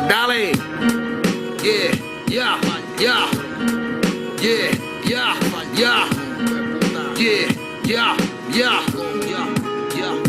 Pues dale. Yeah, yeah, yeah. Yeah, yeah, yeah. Yeah, yeah, yeah.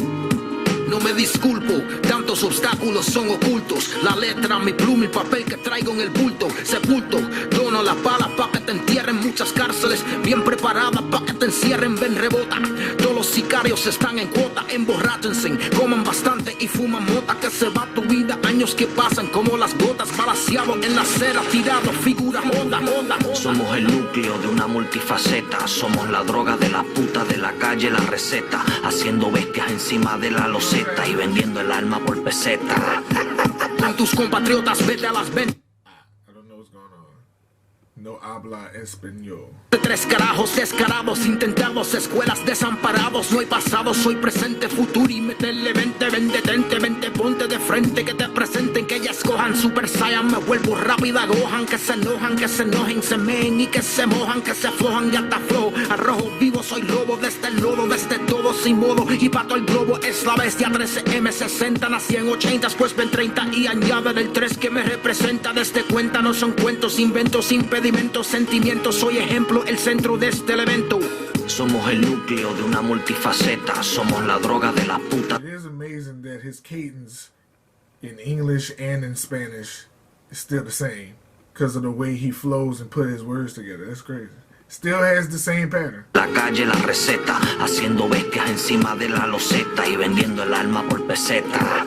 No me disculpo, tantos obstáculos son ocultos. La letra, mi pluma y papel que traigo en el bulto. Sepulto, dono las balas pa' que te entierren. Muchas cárceles bien preparadas pa' que te encierren. Ven, rebota, todos los sicarios están en cuota. Emborráchense, coman bastante y fuman mota. Que se va tu vida, años que pasan como las gotas. Balaseado en la acera, tirado, figura, onda. Somos el núcleo de una multifaceta. Somos la droga de la puta de la calle, la receta. Haciendo bestias encima de la loseta y vendiendo el alma por peseta. Con tus compatriotas vete a las ventas. No habla español. De tres carajos descarados, intentados, escuelas desamparados. No hay pasado, soy presente, futuro y metele, vente, vente, ponte de frente, que te presenten, que ya escojan. Super Saiyan, me vuelvo rápida, Gohan, que se enojen, se meen y que se mojan, que se aflojan y hasta flojo. Arrojo vivo, soy lobo desde el lodo, desde todo sin modo. Y pato el globo, es la bestia 13M60, nací en 80, pues ven 30 y añaden el 3 que me representa. Desde cuenta, no son cuentos, inventos, impedimentos. Sentimientos, soy ejemplo, el centro de este evento. Somos el núcleo de una multifaceta. Somos la droga de la puta. It is amazing that his cadence in English and in Spanish is still the same because of the way he flows and put his words together. That's crazy. Still has the same pattern. La calle, la receta. Haciendo bestias encima de la loseta y vendiendo el alma por peseta.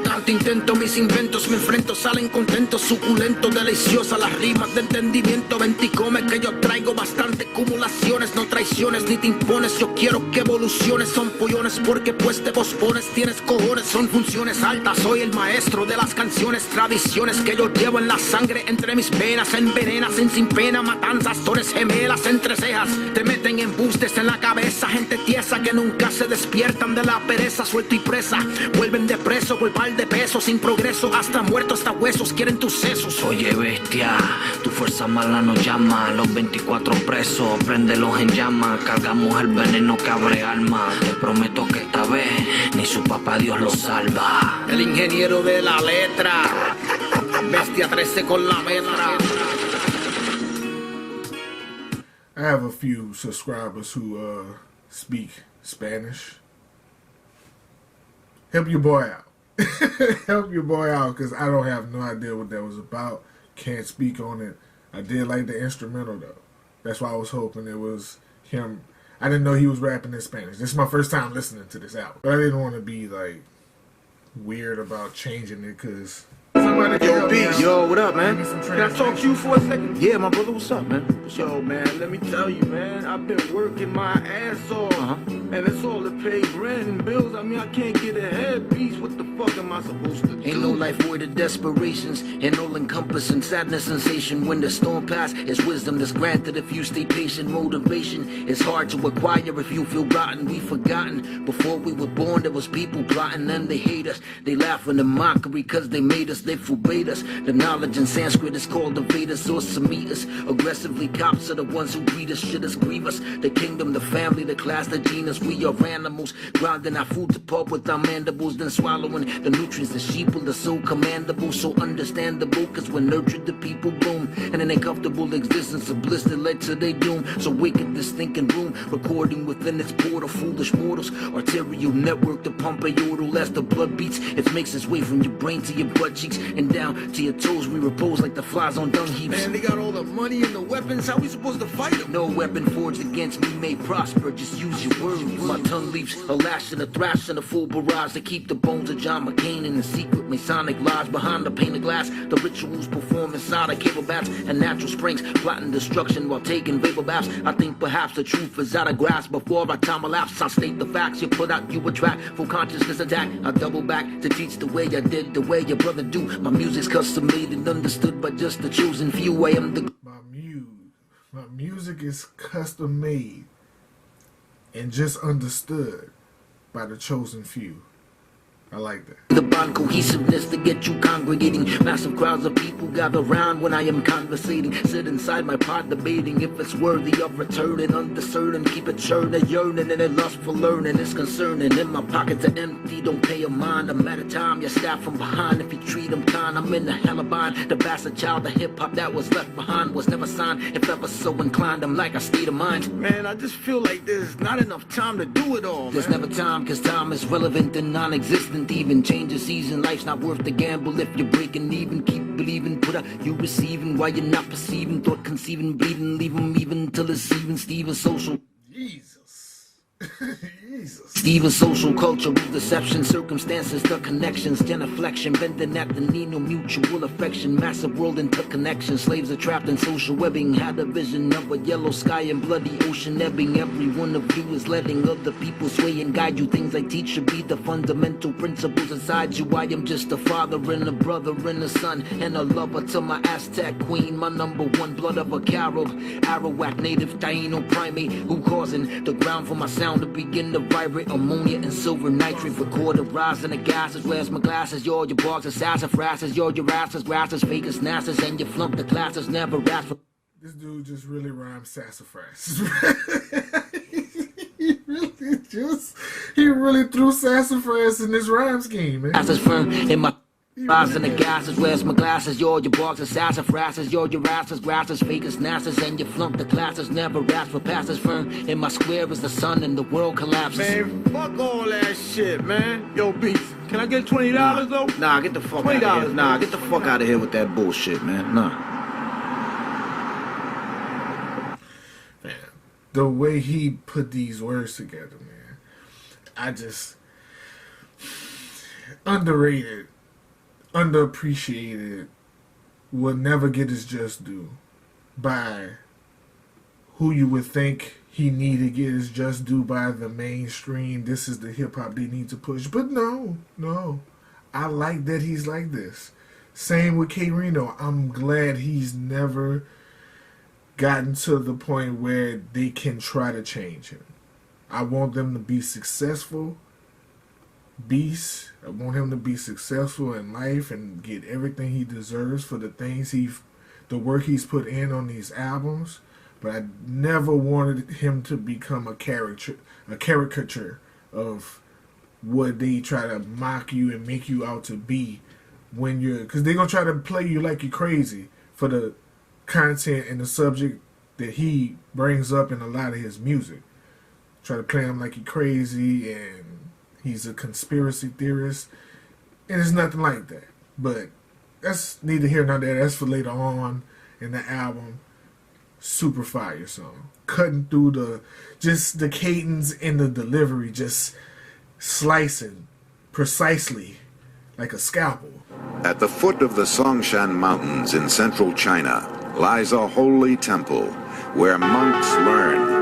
Tanto intento, mis inventos me enfrento, salen contentos, suculentos, deliciosas las rimas de entendimiento. Ven y come que yo traigo bastante acumulaciones, no traiciones ni te impones. Yo quiero que evoluciones, son pollones porque pues te pospones. Tienes cojones, son funciones altas, soy el maestro de las canciones, tradiciones que yo llevo en la sangre, entre mis venas, envenenas, sin pena, matanzas, torres gemelas entre cejas. Te meten embustes en la cabeza, gente tiesa que nunca se despiertan de la pereza, suelto y presa, vuelven de preso por par de pesos, sin progreso, hasta muerto, hasta huesos, quieren tus sesos. Oye bestia, tu fuerza mala nos llama, los 24 presos, préndelos en llama, cargamos el veneno que abre alma, te prometo que esta vez ni su papá Dios lo salva. El ingeniero de la letra, bestia 13 con la metra. I have a few subscribers who speak Spanish. Help your boy out. Help your boy out, because I don't have no idea what that was about. Can't speak on it. I did like the instrumental though. That's why I was hoping it was him. I didn't know he was rapping in Spanish. This is my first time listening to this album. But I didn't want to be like weird about changing it, because Yo, B, yo, what up, man? Can I talk to you for a second? Yeah, my brother, what's up, man? Yo, man, let me tell you, man, I've been working my ass off, and it's all to pay rent and bills. I mean, I can't get ahead, beast. What the fuck am I supposed to do? Ain't no life void of desperations and all-encompassing sadness sensation. When the storm passes, it's wisdom that's granted if you stay patient. Motivation is hard to acquire if you feel rotten. We forgotten before we were born, there was people plotting and they hate us. They laugh in the mockery cause they made us. They forbade us. The knowledge in Sanskrit is called the Vedas or Samhitas. Aggressively cops are the ones who breed us, shit us, grieve us. The kingdom, the family, the class, the genus. We are animals, grinding our food to pulp with our mandibles, then swallowing the nutrients. The sheeple are so commendable, so understandable, cause when nurtured the people bloom. And in a comfortable existence of bliss that led to their doom. So wicked this thinking room, recording within its portal. Foolish mortals, arterial network to pump a yodel as the blood beats. It makes its way from your brain to your butt cheeks and down to your toes. We repose like the flies on dung heaps. Man, they got all the money and the weapons. How we supposed to fight them? No weapon forged against me may prosper. Just use your words. My tongue leaves a lash and a thrash and a full barrage to keep the bones of John McCain in the secret Masonic lodge behind the pane of glass. The rituals performed inside of cable bats and natural springs, plotting destruction while taking vapor baths. I think perhaps the truth is out of grasp. Before our time elapsed, I state the facts. You put out, you attract. Full consciousness attack. I double back to teach the way I did, the way your brother do. My music's custom made and understood by just the chosen few. I am the my music is custom made and just understood by the chosen few. I like that. The bond cohesiveness to get you congregating. Massive crowds of people gather round when I am conversating. Sit inside my pod debating if it's worthy of returning. Undiscerning, keep it churning, yearning, and a lust for learning. It's concerning. In my pockets are empty, don't pay a mind. I'm at a time, you stab from behind. If you treat them kind, I'm in the hell of bind. The bastard child of hip-hop that was left behind was never signed. If ever so inclined, I'm like a state of mind. Man, I just feel like there's not enough time to do it all, There's man. never time, cause time is relevant and non-existent. Even change a season, life's not worth the gamble. If you're breaking even, keep believing. Put out you receiving while you're not perceiving. Thought conceiving, bleeding, leave them even till it's even. Steven social. Jesus. Jesus. Even social culture, deception, circumstances, the connections, genuflection, bending at the knee, no mutual affection, massive world interconnection, slaves are trapped in social webbing, had a vision of a yellow sky and bloody ocean ebbing, every one of you is letting other people sway and guide you, things I teach should be the fundamental principles inside you, I am just a father and a brother and a son, and a lover to my Aztec queen, my number one blood of a Carib, Arawak native, Taino primate, who causing the ground for my sound to begin to vibrate, ammonia and silver nitrate, record the rise in the gases, where's my glasses, you're your barks, sassafrasses, you're your asses, grasses, fake as nasses, and you flunk the classes, never ask for. This dude just really rhymes sassafras. he really threw sassafras in this rhyme scheme, man. Glasses firm in my rise in the gases, where's my glasses, you're your barks, sassafrasses, you're your asses, grasses, fake as nasses, and you flunk the classes, never ask for passes firm in my square as the sun and the world collapses. Man, fuck all that shit, man. Yo, Beats, can I get $20 though? Nah, get the fuck out of here. Nah, get the fuck out of here with that bullshit, man. Nah. Man, the way he put these words together, man, I just underrated, underappreciated, will never get his just due by who you would think he need to get his just due by the mainstream. This is the hip hop they need to push. But no. I like that he's like this. Same with K Reno. I'm glad he's never gotten to the point where they can try to change him. I want them to be successful beasts. I want him to be successful in life and get everything he deserves for the things the work he's put in on these albums. But I never wanted him to become a caricature of what they try to mock you and make you out to be when because they're going to try to play you like you're crazy for the content and the subject that he brings up in a lot of his music. Try to play him like he's crazy and he's a conspiracy theorist, and it's nothing like that. But that's neither here nor there. That's for later on in the album. Super fire song. Cutting through the cadence and the delivery, just slicing precisely like a scalpel. At the foot of the Songshan Mountains in central China lies a holy temple where monks learn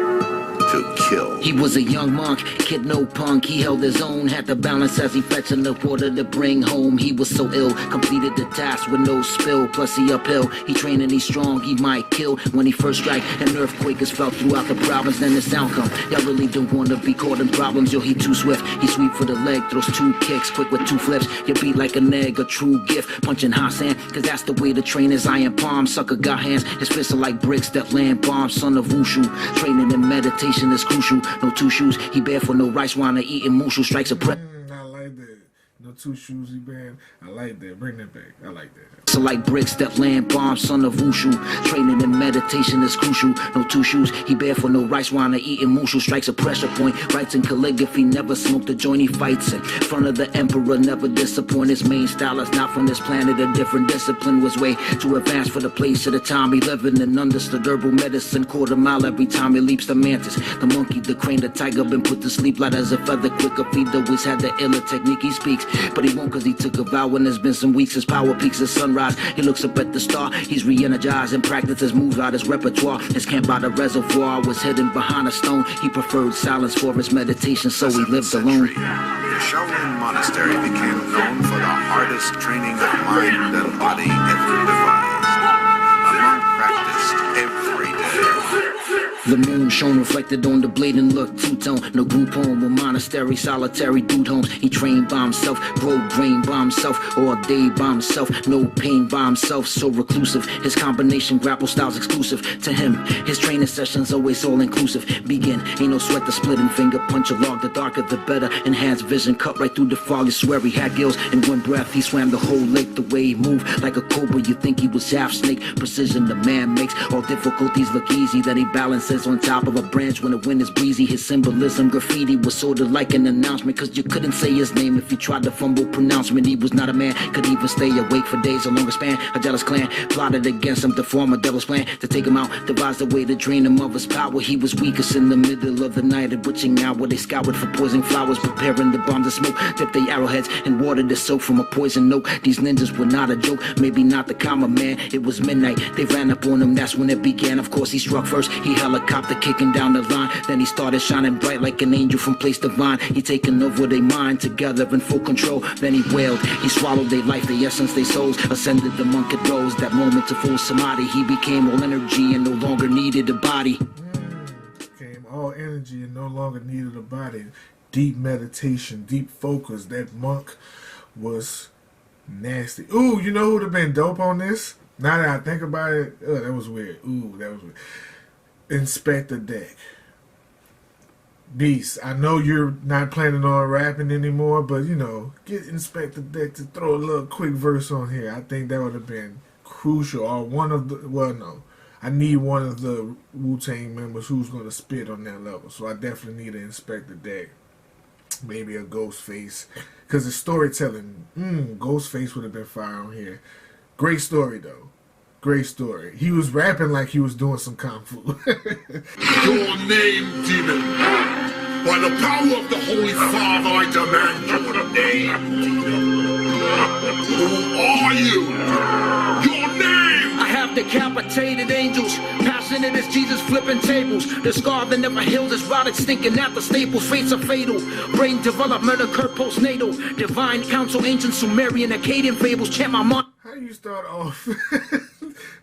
to kill. He was a young monk, kid no punk. He held his own, had to balance as he fetched in the water to bring home. He was so ill, completed the task with no spill. Plus he uphill, he trained and he's strong. He might kill when he first strike. An earthquake is felt throughout the province. Then the sound come. Y'all really don't want to be caught in problems. Yo, he too swift. He sweep for the leg, throws 2 kicks, quick with 2 flips. You beat like an egg, a true gift. Punching hot sand, cause that's the way to train his iron palm. Sucker got hands, his fists are like bricks that land bombs. Son of Wushu, training and meditation is crucial. No 2 shoes, he bare for no rice wine or eating mushu. Strikes a prep. I like that. No 2 shoes he banned. I like that. Bring that back. I like that. So like bricks that land bombs, son of Wushu. Training and meditation is crucial. No 2 shoes, he bare for no rice wine or eating mushu. Strikes a pressure point, writes in calligraphy. Never smoked a joint, he fights in front of the emperor. Never disappoint, his main style is not from this planet. A different discipline was way too advanced for the place of the time he living in. Understood herbal medicine, quarter mile every time he leaps the mantis. The monkey, the crane, the tiger been put to sleep light as a feather. Quicker feet, always had the iller technique he speaks. But he won't cause he took a vow and there's been some weeks. His power peaks at sunrise. He looks up at the star. He's re-energized and practices moves out his repertoire. His camp by the reservoir was hidden behind a stone. He preferred silence for his meditation, so he lived alone. The Shaolin Monastery became known for the hardest training of mind and body ever devised. A monk practiced every day. The moon shone reflected on the blade and looked two-tone. No group home or monastery, solitary dude homes. He trained by himself, grow grain by himself, all day by himself. No pain by himself, so reclusive. His combination grapple style's exclusive to him. His training sessions always all inclusive. Begin, ain't no sweat the splitting finger punch along. The darker the better, enhanced vision cut right through the fog. You swear he had gills in one breath. He swam the whole lake. The way he moved like a cobra, you think he was half snake. Precision the man makes all difficulties look easy. That he balances on top of a branch when the wind is breezy. His symbolism graffiti was sort of like an announcement, cause you couldn't say his name if you tried to fumble pronouncement. He was not a man, could even stay awake for days, a longer span. A jealous clan plotted against him to form a devil's plan to take him out, devised a way to drain him of his power. He was weakest in the middle of the night, a witching hour. They scoured for poison flowers, preparing the bombs of smoke. Dipped their arrowheads in water to soak from a poison note. These ninjas were not a joke, maybe not the common man. It was midnight, they ran up on him, that's when it began. Of course he struck first, he helicopter kicking down the line. Then he started shining bright like an angel from place divine. He taking over their mind, together in full control. Then he wailed, he swallowed their life, their essence, their souls. Ascended the monk it rose, that moment to full samadhi. He became all energy and no longer needed a body. Became all energy and no longer needed a body. Deep meditation, deep focus. That monk was nasty. Ooh, you know who would have been dope on this? Now that I think about it, that was weird. Ooh, that was weird. Inspector Deck. Beast, I know you're not planning on rapping anymore, but you know, get Inspector Deck to throw a little quick verse on here. I think that would have been crucial. Or one of the, well, no, I need one of the Wu-Tang members who's going to spit on that level. So I definitely need an Inspector Deck. Maybe a Ghostface, because the storytelling, Ghostface would have been fire on here. Great story though. Great story. He was rapping like he was doing some kung fu. Your name, demon. By the power of the Holy Father, I demand your name. Who are you? Your name! I have decapitated angels, passionate as Jesus flipping tables. The scar that never heals is rotted, stinking at the staples. Fates are fatal. Brain development occur postnatal. Divine council, ancient Sumerian, Akkadian fables. Chant my mind. How you start off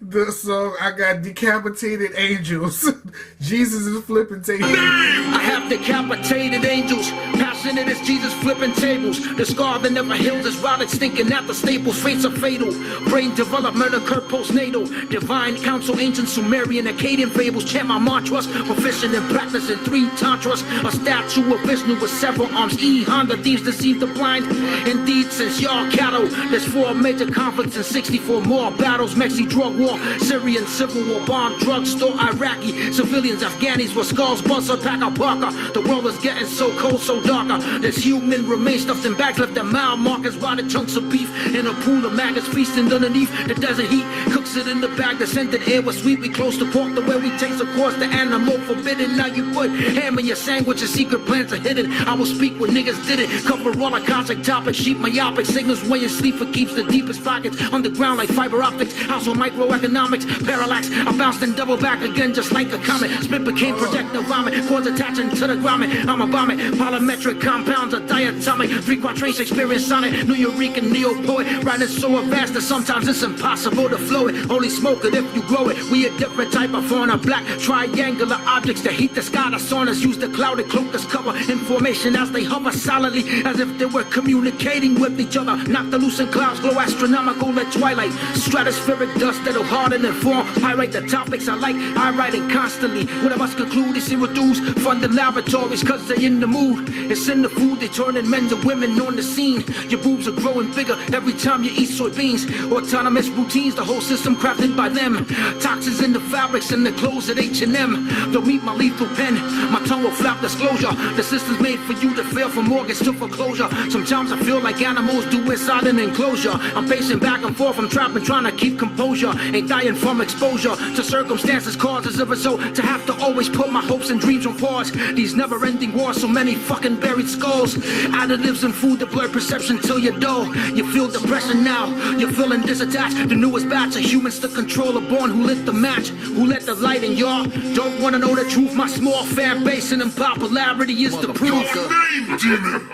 the song? I got decapitated angels. Jesus is flipping tables. I have decapitated angels, passionate as Jesus flipping tables. The scar that never heals is rotted, stinking at the staples. Fates are fatal. Brain development occur postnatal. Divine council, ancient Sumerian, Akkadian fables. Chant my mantras, proficient in practicing 3 tantras. A statue of Vishnu with several arms. Honda thieves deceive the blind. Indeed, since y'all cattle, there's 4 major conflicts and 64 more battles. Mexi drug war, Syrian civil war, bomb, drugstore, Iraqi civilians, Afghanis with skulls, bust, attack a Parker. The world is getting so cold, so darker. There's human remains stuffed in bags, left at mile markers, rotted chunks of beef in a pool of maggots feasting underneath the desert heat. Cooks it in the bag, the scented air was sweet. We close to pork, the way we taste, of course, the animal forbidden. Now you put ham in your sandwich, your secret plans are hidden. I will speak when niggas did it. Cover all the cosmic topics, sheep myopic signals when you sleep. It keeps the deepest pockets underground like fiber optics. House on microeconomics, parallax. I bounced and double back again just like a comet. Spit became projectile vomit, cords attaching to the grommet. I'm a vomit, polymetric compounds, a diatomic. 3 quatrains, experience sonic, New Eurekan neo-poet. Writing so advanced that sometimes it's impossible to flow it. Only smoke it if you grow it. We a different type of fauna, black triangular objects that heat the sky. The saunas use the clouded cloak as cover information as they hover solidly, as if they were communicating with each other. Knock the lucent clouds glow astronomical at twilight. Stratospheric dust that'll harden and form. I write the topics I like, I write it constantly. What I must conclude is zero dudes funded laboratories cause they in the mood. It's in the food, they turning men to women on the scene. Your boobs are growing bigger every time you eat soybeans. Autonomous routines, the whole system crafted by them. Toxins in the fabrics and the clothes at H&M. Don't meet my lethal pen, my tongue will flap disclosure. The system's made for you to fail from mortgage to foreclosure. Sometimes I feel like animals do inside an enclosure. I'm pacing back and forth, I'm trapping, trying to keep composure. Ain't dying from exposure to circumstances, causes of it, so to have to always put my hopes and dreams on pause. These never-ending wars, so many fucking buried skulls. Additives and food to blur perception till you're dull. You feel depression now, you're feeling disattached. The newest batch of humans to control are born who lit the match, who let the light in, y'all. Don't wanna know the truth, my small fan base and unpopularity is the proof. Your name, demon.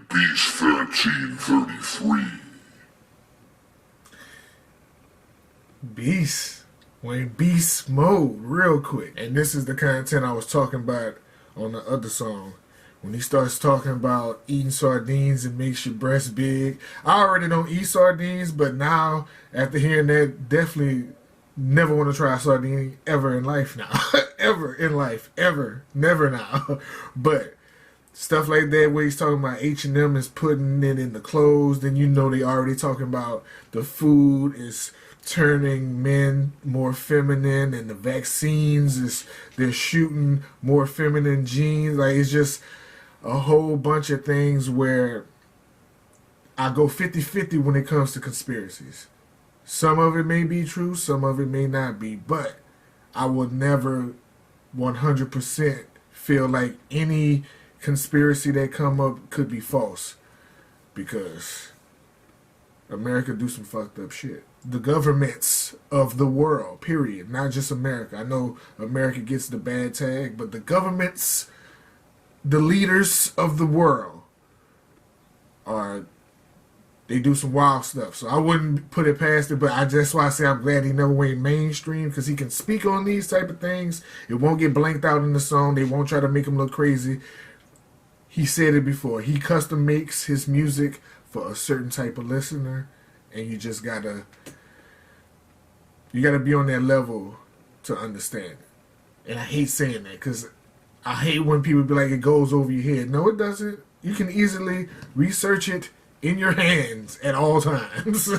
Beast 1333. Beast. Went in beast mode real quick. And this is the content I was talking about on the other song. When he starts talking about eating sardines and makes your breast big. I already don't eat sardines, but now, after hearing that, definitely never want to try a sardine ever in life now. Ever in life. Ever. Never now. But stuff like that where he's talking about H&M is putting it in the clothes, then you know they already talking about the food is turning men more feminine, and the vaccines is they're shooting more feminine genes. Like, it's just a whole bunch of things where I go 50-50 when it comes to conspiracies. Some of it may be true, some of it may not be, but I will never 100% feel like any conspiracy that come up could be false, because America do some fucked up shit. The governments of the world, period, not just America. I know America gets the bad tag, but the governments, the leaders of the world they do some wild stuff. So I wouldn't put it past it, but that's why I say I'm glad he never went mainstream, because he can speak on these type of things. It won't get blanked out in the song. They won't try to make him look crazy. He said it before. He custom makes his music for a certain type of listener, and you just gotta be on that level to understand it. And I hate saying that, because I hate when people be like, it goes over your head. No, it doesn't. You can easily research it in your hands at all times.